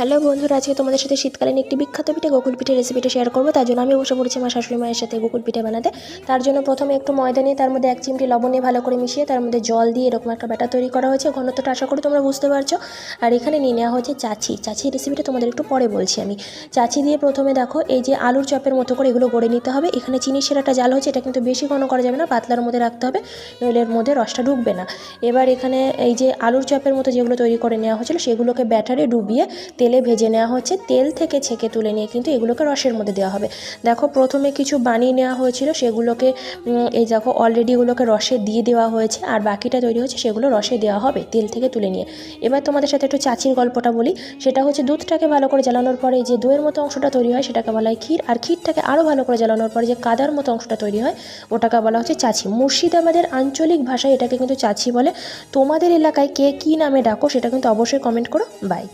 Hello বন্ধুরা, আজকে তোমাদের সাথে শীতকালীন একটি বিখ্যাত পিঠে গোকুল পিঠে রেসিপিটা শেয়ার করবো। তার জন্য আমি বসে পড়েছি আমার শাশুড়ি মায়ের সাথে গোকুল পিঠে বানাতে। তার জন্য প্রথমে একটু ময়দা নিয়ে তার মধ্যে 1 চিমটি লবণ নিয়ে ভালো করে মিশিয়ে তার মধ্যে জল দিয়ে এরকম একটা ব্যাটার তৈরি করা হয়েছে। ঘনত্বটা আশা করি তোমরা বুঝতে পারছো। আর এখানে নিয়ে নেওয়া হয়েছে চাচি রেসিপিটা তোমাদের একটু পরে বলছি আমি। চাচি দিয়ে প্রথমে দেখো এই যে আলুর চপের মতো করে এগুলো গড়ে নিতে হবে। এখানে চিনির শিরাটা জাল হচ্ছে, এটা কিন্তু বেশি ঘন করা যাবে না, পাতলার মধ্যে রাখতে হবে, নইলে এর মধ্যে রসটা ঢুকবে না। এবার এখানে এই যে আলুর চপের মতো যেগুলো তৈরি করে নেওয়া হয়েছিল সেগুলোকে ব্যাটারে ডুবিয়ে তেলে ভেজে নেওয়া হচ্ছে। তেল থেকে ছেঁকে তুলে নিয়ে কিন্তু এগুলোকে রসের মধ্যে দেওয়া হবে। দেখো প্রথমে কিছু বানিয়ে নেওয়া হয়েছিল, সেগুলোকে এই দেখো অলরেডি এগুলোকে রসে দিয়ে দেওয়া হয়েছে, আর বাকিটা তৈরি হচ্ছে সেগুলো রসে দেওয়া হবে তেল থেকে তুলে নিয়ে। এবার তোমাদের সাথে একটু চাচির গল্পটা বলি। সেটা হচ্ছে দুধটাকে ভালো করে জ্বালানোর পরে যে দইয়ের মতো অংশটা তৈরি হয় সেটাকে বলা হয় ক্ষীর, আর ক্ষীরটাকে আরও ভালো করে জ্বালানোর পরে যে কাদার মতো অংশটা তৈরি হয় ওটাকে বলা হচ্ছে চাচি। মুর্শিদাবাদের আঞ্চলিক ভাষায় এটাকে কিন্তু চাচি বলে। তোমাদের এলাকায় কে কী নামে ডাকো সেটা কিন্তু অবশ্যই কমেন্ট করো। বাই।